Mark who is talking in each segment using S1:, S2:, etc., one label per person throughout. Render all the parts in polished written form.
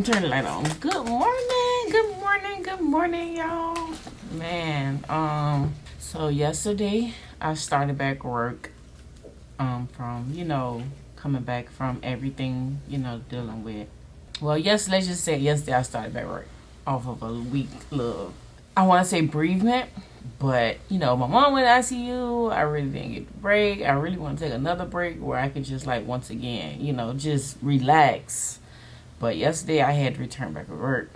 S1: Turn the light on. Good morning, y'all. Man, so yesterday I started back work, from, coming back from everything, dealing with. Well, yes, let's just say yesterday I started back work off of a week, I want to say bereavement, but, my mom went to ICU. I really didn't get the break. I really want to take another break where I could just, once again, just relax. But yesterday I had to return back to work.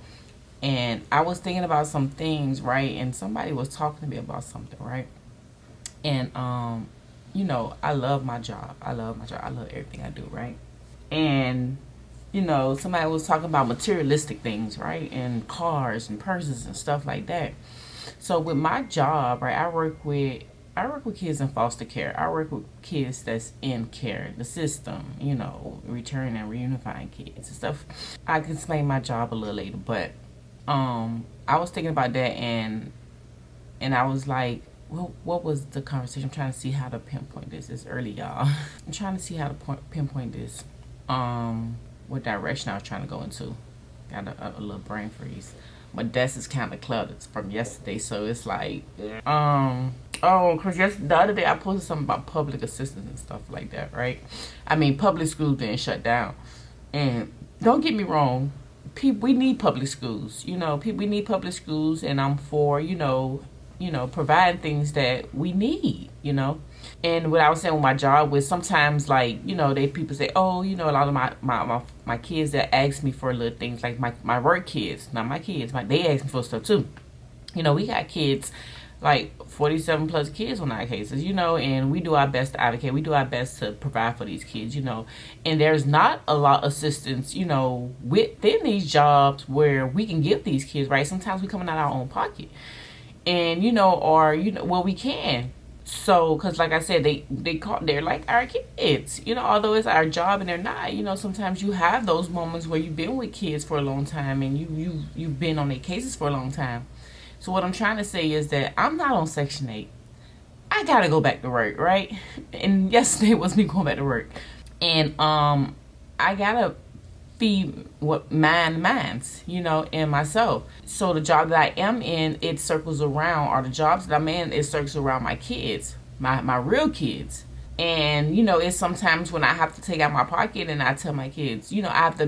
S1: And I was thinking about some things, right? And somebody was talking to me about something, right? And, I love my job. I love everything I do, right? And, somebody was talking about materialistic things, right? And cars and purses and stuff like that. So with my job, right, I work with kids in foster care. I work with kids that's in care, the system, returning and reunifying kids and stuff. I can explain my job a little later, but I was thinking about that, and I was like, well, what was the conversation? I'm trying to see how to pinpoint this. It's early, y'all. I'm trying to see how to pinpoint this. What direction I was trying to go into. Got a little brain freeze. My desk is kind of cluttered from yesterday, so it's like, because the other day I posted something about public assistance and stuff like that, right? I mean, public schools being shut down, and don't get me wrong, we need public schools. We need public schools, and I'm for providing things that we need. And what I was saying with my job was sometimes people say, oh, a lot of my kids that ask me for little things, like my work kids, not my kids, they ask me for stuff too. We got kids, like 47 plus kids on our cases, and we do our best to advocate. We do our best to provide for these kids, and there's not a lot of assistance, within these jobs where we can give these kids, right? Sometimes we coming out of our own pocket, and, we can. So, because like I said, they're like our kids, although it's our job and they're not, sometimes you have those moments where you've been with kids for a long time and you've been on their cases for a long time. So what I'm trying to say is that I'm not on Section 8. I gotta go back to work, right? And yesterday was me going back to work. And I gotta feed minds, and myself. So the job that I am in, it circles around, or the jobs that I'm in, it circles around my kids, my real kids. And, it's sometimes when I have to take out my pocket and I tell my kids, I have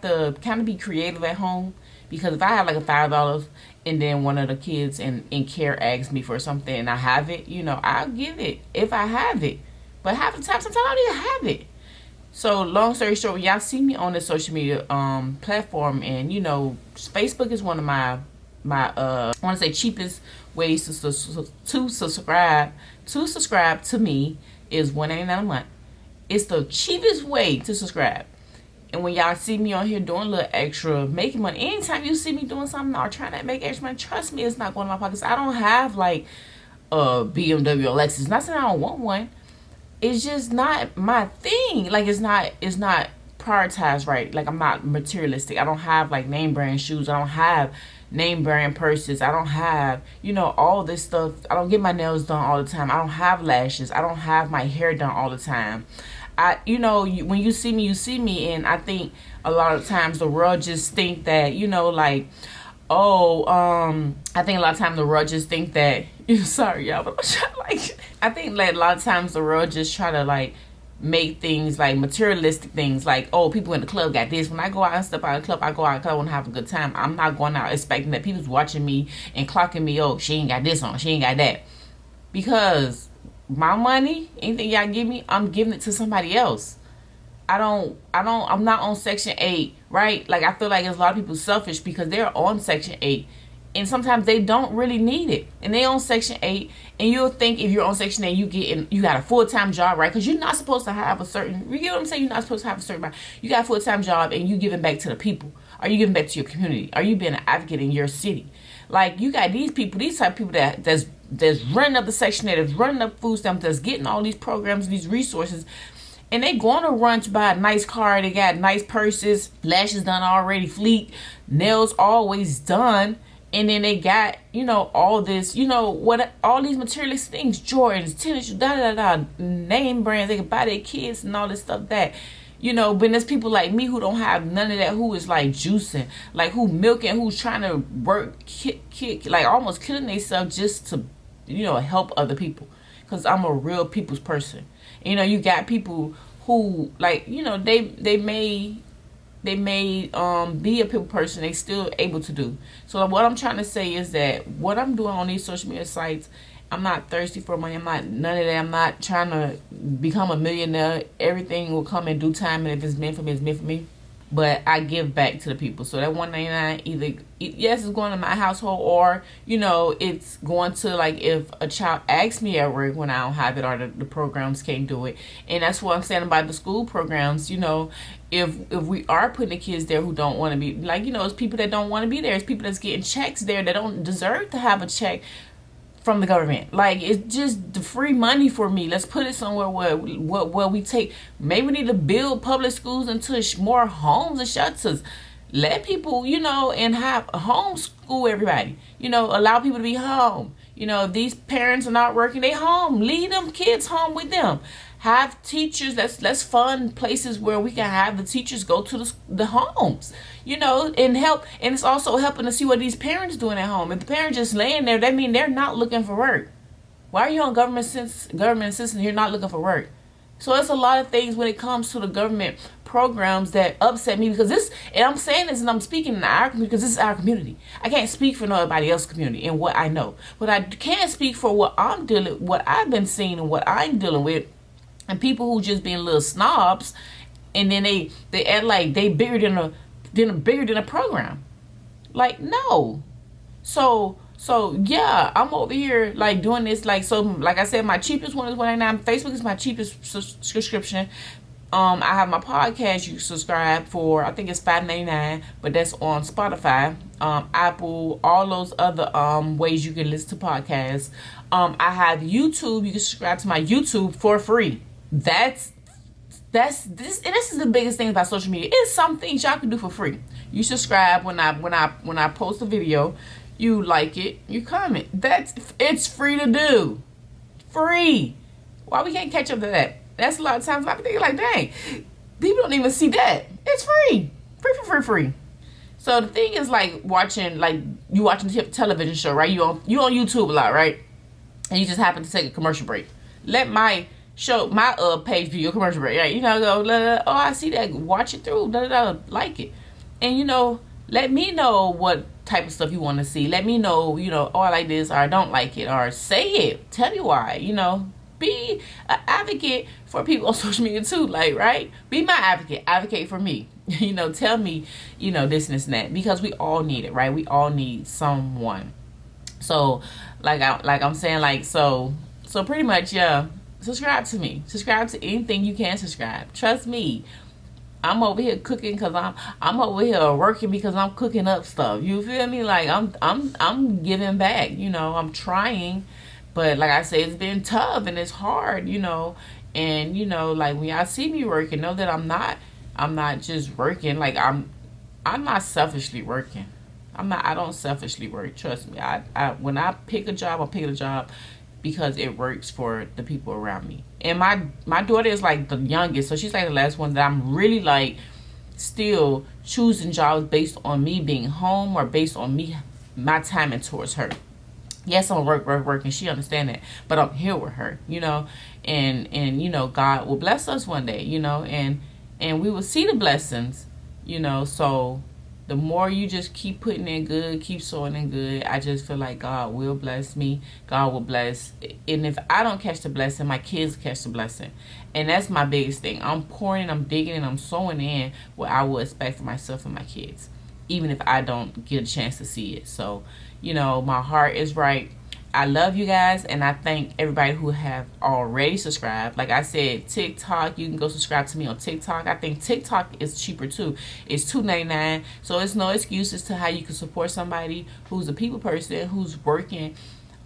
S1: to kind of be creative at home. Because if I have like a $5 and then one of the kids in care asks me for something and I have it, I'll give it if I have it. But half the time, sometimes I don't even have it. So long story short, when y'all see me on this social media platform, and Facebook is one of my I want to say cheapest ways to subscribe to me is $1.99 a month. It's the cheapest way to subscribe. And when y'all see me on here doing a little extra, making money, anytime you see me doing something or trying to make extra money, trust me, it's not going in my pockets. I don't have like a BMW or Lexus. Not saying I don't want one. It's just not my thing. Like, it's not prioritized right. Like, I'm not materialistic. I don't have like name brand shoes. I don't have name brand purses. I don't have, all this stuff. I don't get my nails done all the time. I don't have lashes. I don't have my hair done all the time. When you see me, and I think a lot of times the world just think that, I think a lot of times the world just think that, sorry y'all, but I'm trying I think like a lot of times the world just try to make things like materialistic things, like, oh, people in the club got this. When I go out and step out of the club, I go out because I want to have a good time. I'm not going out expecting that people's watching me and clocking me, oh, she ain't got this on, she ain't got that. Because my money, anything y'all give me, I'm giving it to somebody else. I'm not on Section 8, right? Like, I feel like there's a lot of people selfish because they're on Section 8. And sometimes they don't really need it. And they on Section 8. And you'll think if you're on Section 8, you got a full-time job, right? Because you're not supposed to have you get what I'm saying? You're not supposed to have a certain amount. You got a full-time job and you giving back to the people. Are you giving back to your community? Are you being an advocate in your city? Like, you got these type of people that's running up the Section 8, that's running up food stamps, that's getting all these programs, these resources. And they going to run to buy a nice car. They got nice purses, lashes done already, fleet, nails always done. And then they got, all this, all these materialist things, Jordans, tennis, name brands. They can buy their kids and all this stuff that, But there's people like me who don't have none of that, who is like juicing, like who milking, who's trying to work, kick, like almost killing themselves just to, help other people. Because I'm a real people's person. You got people who, like, they may be a people person, they still able to do. So what I'm trying to say is that what I'm doing on these social media sites, I'm not thirsty for money. I'm not none of that. I'm not trying to become a millionaire. Everything will come in due time, and if it's meant for me, it's meant for me. But I give back to the people. So that $1.99 either, yes, it's going to my household, or it's going to, like, if a child asks me at work when I don't have it, or the programs can't do it. And that's what I'm saying about the school programs. If we are putting the kids there who don't want to be, like, it's people that don't want to be there. It's people that's getting checks there that don't deserve to have a check from the government. Like, it's just the free money for me. Let's put it somewhere where we take, maybe we need to build public schools into more homes and shelters. Let people, and have homeschool everybody. Allow people to be home. If these parents are not working, they home. Leave them kids home with them. Have teachers. Let's fund places where we can have the teachers go to the homes, and help. And it's also helping to see what these parents doing at home. If the parents just laying there, that means they're not looking for work. Why are you on government assistance? You're not looking for work. So it's a lot of things when it comes to the government programs that upset me, because and I'm saying this and I'm speaking in our community because this is our community. I can't speak for nobody else's community and what I know, but I can speak for what I've been seeing and what I'm dealing with. And people who just being little snobs, and then they act like they bigger than a program. Like, no. So yeah, I'm over here like doing this, like, so like I said, my cheapest one is $1.99. Facebook is my cheapest subscription. I have my podcast you subscribe for, I think it's $5.99, but that's on Spotify, Apple, all those other ways you can listen to podcasts. I have YouTube. You can subscribe to my YouTube for free. This is the biggest thing about social media. It's some things y'all can do for free. You subscribe when I post a video, you like it, you comment. It's free to do. Free. Why we can't catch up to that? That's a lot of times I think like, dang, people don't even see that. It's free. Free. So the thing is, like, watching a television show, right? You on YouTube a lot, right? And you just happen to take a commercial break. Let my page be your commercial break, right? Go, oh, I see that, watch it through, like it. And let me know what type of stuff you want to see. Let me know, oh, I like this, or I don't like it, or say it, tell me why. Be an advocate for people on social media too, like, right? Be my advocate for me. Tell me, this and that, because we all need it, right? We all need someone. So like I'm saying, like, so pretty much, yeah, subscribe to me. Subscribe to anything you can subscribe. Trust me. I'm over here cooking because I'm over here working because I'm cooking up stuff. You feel me? Like, I'm giving back. I'm trying, but like I say, it's been tough and it's hard. And like, when y'all see me working, know that I'm not just working. Like, I'm not selfishly working. I don't selfishly work. Trust me. When I pick a job, I'm picking a job because it works for the people around me. And my daughter is like the youngest, so she's like the last one that I'm really like still choosing jobs based on me being home or based on my timing towards her. Yes, I'm gonna work, and she understand that, but I'm here with her, and God will bless us one day, and we will see the blessings, so the more you just keep putting in good, keep sowing in good, I just feel like God will bless me. God will bless. And if I don't catch the blessing, my kids catch the blessing. And that's my biggest thing. I'm pouring, I'm digging, and I'm sowing in what I will expect for myself and my kids, even if I don't get a chance to see it. So, my heart is right. I love you guys, and I thank everybody who have already subscribed. Like I said, TikTok, you can go subscribe to me on TikTok. I think TikTok is cheaper too. It's $2.99, so it's no excuses to how you can support somebody who's a people person, who's working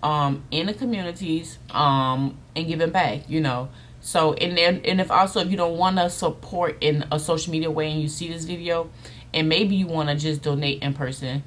S1: in the communities and giving back. So and if you don't want to support in a social media way, and you see this video, and maybe you want to just donate in person,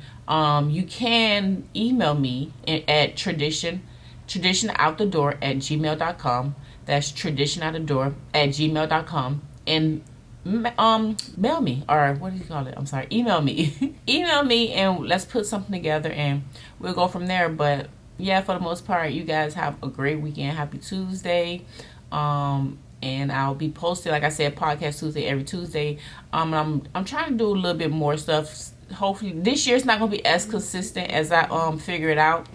S1: you can email me at traditionoutthedoor@gmail.com. That's traditionoutthedoor@gmail.com. And mail me, or what do you call it? I'm sorry, email me. Email me and let's put something together and we'll go from there. But yeah, for the most part, you guys have a great weekend. Happy Tuesday. And I'll be posting, like I said, podcast Tuesday every Tuesday. And I'm trying to do a little bit more stuff. Hopefully this year it's not gonna be as consistent as I figure it out.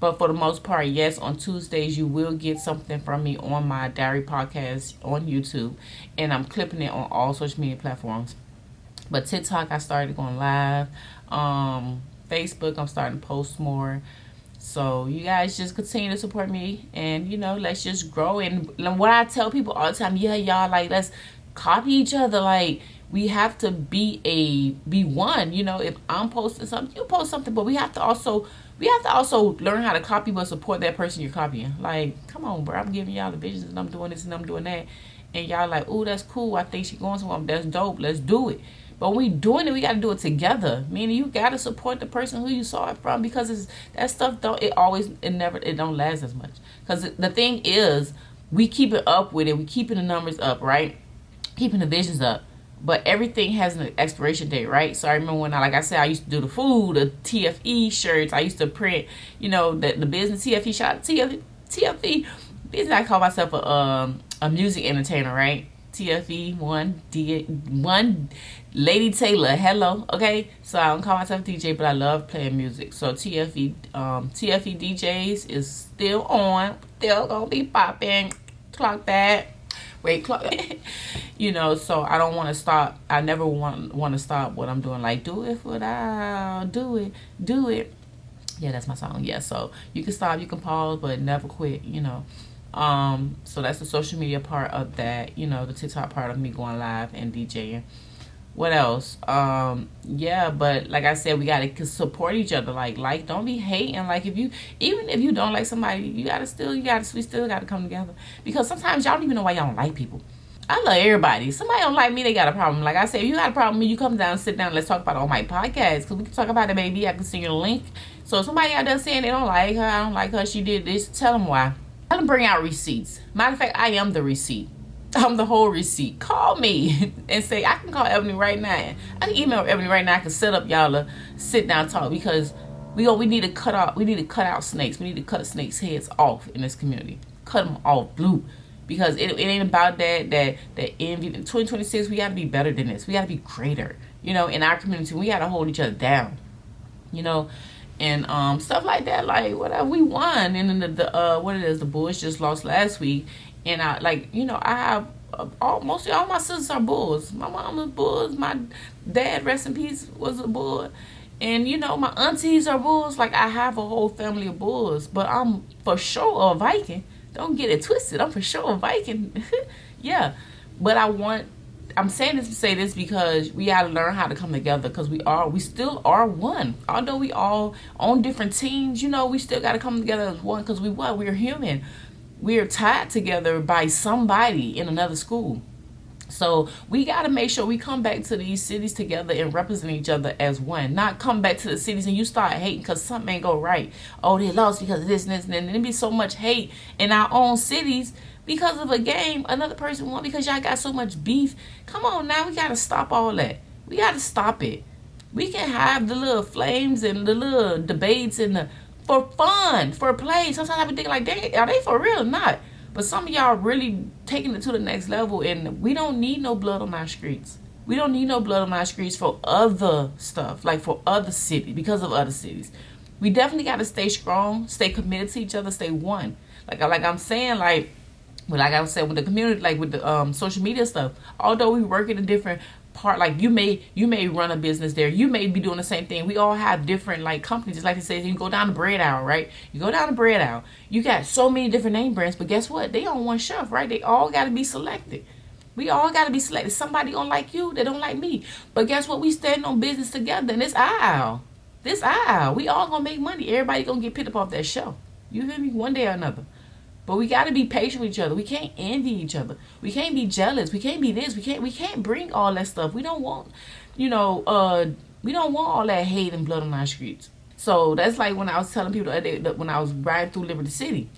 S1: But for the most part, yes, on Tuesdays you will get something from me on my diary podcast on YouTube, and I'm clipping it on all social media platforms. But TikTok, I started going live. Facebook, I'm starting to post more. So you guys just continue to support me, and let's just grow. And what I tell people all the time, yeah, y'all, like, let's copy each other. Like, we have to be one. If I'm posting something, you post something, but we have to also learn how to copy but support that person you're copying. Like, come on, bro, I'm giving y'all the visions and I'm doing this and I'm doing that, and y'all like, oh, that's cool, I think she's going somewhere, that's dope, let's do it. But when we doing it, we got to do it together. Meaning, you got to support the person who you saw it from, because that stuff it don't last as much. Because the thing is, we keep it up with it, we keeping the numbers up, right? Keeping the visions up. But everything has an expiration date, right? So I remember when like I said, I used to do the food, the TFE shirts. I used to print, the business TFE shot, TFE business. I call myself a music entertainer, right? TFE one Lady Taylor. Hello, okay. So I don't call myself DJ, but I love playing music. So TFE DJs is still on, still gonna be popping. Clock that. Wait, clock. So I don't want to stop. I never want to stop what I'm doing. Like, do it without, do it. Yeah, that's my song. Yeah, so you can stop, you can pause, but never quit. So that's the social media part of that. The TikTok part of me going live and DJing. What else? Yeah, but like I said, we gotta support each other. Like, don't be hating. Like, even if you don't like somebody, we still gotta come together. Because sometimes y'all don't even know why y'all don't like people. I love everybody. Somebody don't like me, they got a problem. Like I said, if you got a problem with me, you come down, sit down, let's talk about it on my podcast. Because we can talk about it, baby. I can send you the link. So if somebody out there saying they don't like her, I don't like her, she did this, tell them why. Tell them bring out receipts. Matter of fact, I am the receipt. I'm the whole receipt. Call me and say, I can call Ebony right now. I can email Ebony right now. I can set up y'all to sit down and talk, because we need to cut out snakes. We need to cut snakes' heads off in this community. Cut them off, blue. Because it ain't about that envy. In 2026, we got to be better than this. We got to be greater. In our community, we got to hold each other down. And stuff like that. Like, whatever, we won. And then the Bulls just lost last week. And I have mostly all my sisters are Bulls. My mom was Bulls. My dad, rest in peace, was a Bull. And my aunties are Bulls. Like, I have a whole family of Bulls. But I'm for sure a Viking. Don't get it twisted. I'm for sure a Viking. Yeah. But I'm saying this to say this because we got to learn how to come together, because we still are one. Although we all on different teams, we still got to come together as one, because we're human. We're tied together by somebody in another school. So we got to make sure we come back to these cities together and represent each other as one. Not come back to the cities and you start hating because something ain't go right. Oh, they lost because of this and this and that. And there be so much hate in our own cities because of a game. Another person won because y'all got so much beef. Come on now, we got to stop all that. We got to stop it. We can have the little flames and the little debates and for fun, for play. Sometimes I be thinking, like, are they for real or not? But some of y'all really taking it to the next level, and we don't need no blood on our streets. We don't need no blood on our streets for other stuff, like for other cities, because of other cities. We definitely got to stay strong, stay committed to each other, stay one. Like I'm saying, like I said, with the community, like with the social media stuff, although we work in a different part, like you may run a business there, you may be doing the same thing. We all have different like companies. Just like they say, you go down the bread aisle, right? You go down the bread aisle, you got so many different name brands, but guess what? They on one shelf, right? They all got to be selected. We all got to be selected. Somebody don't like you, they don't like me. But guess what? We stand on business together in this aisle. This aisle, we all gonna make money. Everybody gonna get picked up off that shelf. You hear me? One day or another. But we got to be patient with each other. We can't envy each other. We can't be jealous. We can't be this. We can't bring all that stuff. We don't want, we don't want all that hate and blood on our streets. So that's like when I was telling people the other day, when I was riding through Liberty City,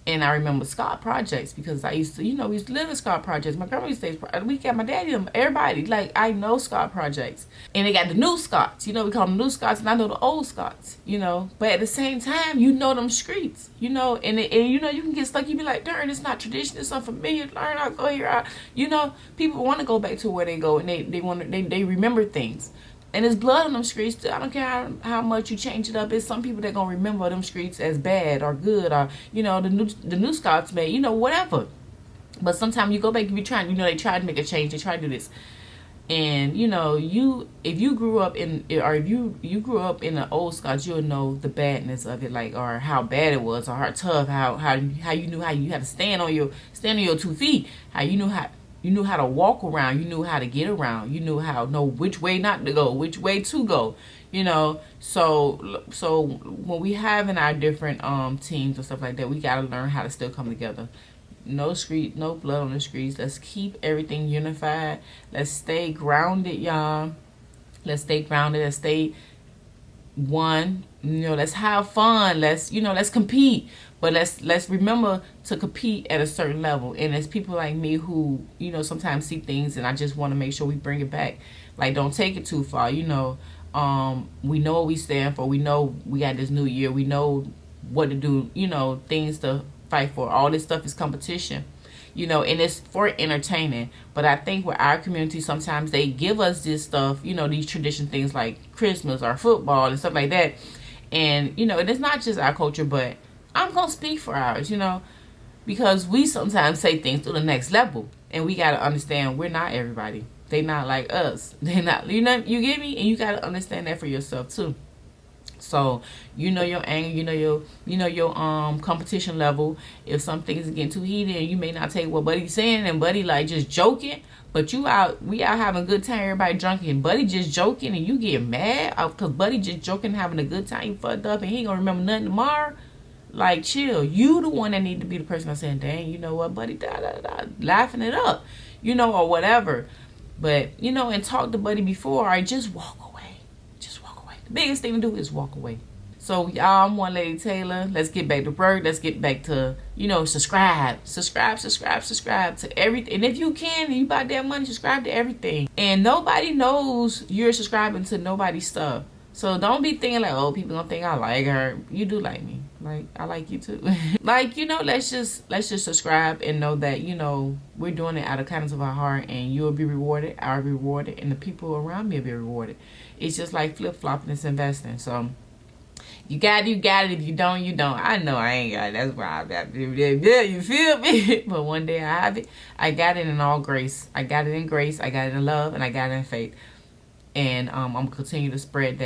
S1: And I remember Scott projects because I used to, we used to live in Scott projects. My grandma used to stay, we got my daddy, everybody. Like, I know Scott projects. And they got the new Scots, we call them new Scots, and I know the old Scots, But at the same time, them streets, and you can get stuck. You be like, darn, it's not tradition, it's unfamiliar. Learn, I'll go here. People want to go back to where they go, and they remember things. And there's blood on them streets. I don't care how much you change it up. It's some people that gonna remember them streets as bad or good, or the new Scots may, whatever. But sometimes you go back, you try, they try to make a change. They try to do this, and if you grew up in, or if you grew up in the old Scots, you'll know the badness of it, like, or how bad it was, or how tough, how you knew how you had to stand on your 2 feet, how you knew how to walk around. You knew how to get around. You knew know which way not to go, which way to go. So when we having our different teams and stuff like that, we gotta learn how to still come together. No blood on the streets. Let's keep everything unified. Let's stay grounded, y'all. Let's stay grounded. Let's stay one. Let's have fun. Let's compete. But let's remember to compete at a certain level. And it's people like me who, sometimes see things, and I just want to make sure we bring it back. Like, don't take it too far. We know what we stand for. We know we got this new year. We know what to do, things to fight for. All this stuff is competition, and it's for entertaining. But I think with our community, sometimes they give us this stuff, these tradition things like Christmas or football and stuff like that. And, and it's not just our culture, but I'm going to speak for ours, because we sometimes say things to the next level, and we got to understand we're not everybody. They not like us. They not, you get me? And you got to understand that for yourself too. So, your anger, your competition level. If some things are getting too heated and you may not take what Buddy's saying, and Buddy like just joking, but we out having a good time, everybody drunk, and Buddy just joking, and you get mad because Buddy just joking, having a good time, you fucked up, and he ain't gonna remember nothing tomorrow. Like, chill. You the one that need to be the person that's saying, dang, you know what, Buddy, laughing it up, or whatever. But, and talk to Buddy before, all right, just walk away. The biggest thing to do is walk away. So, y'all, I'm One Lady Taylor. Let's get back to work. Let's get back to, subscribe to everything. And if you can, and you got that money, subscribe to everything. And nobody knows you're subscribing to nobody's stuff. So don't be thinking like, oh, people don't think I like her. You do like me. Like, I like you too. Like, let's just subscribe and know that, we're doing it out of kindness of our heart, and you'll be rewarded, I'll be rewarded, and the people around me will be rewarded. It's just like flip-flopping, it's investing. So you got it. If you don't, you don't. I know I ain't got it. That's why I got it. Yeah, you feel me? But one day I have it. I got it in all grace. I got it in grace. I got it in love, and I got it in faith. And I'm going to continue to spread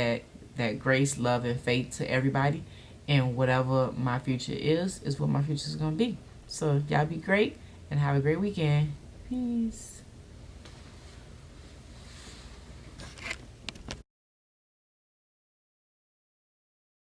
S1: that grace, love, and faith to everybody. And whatever my future is what my future is going to be. So y'all be great and have a great weekend. Peace.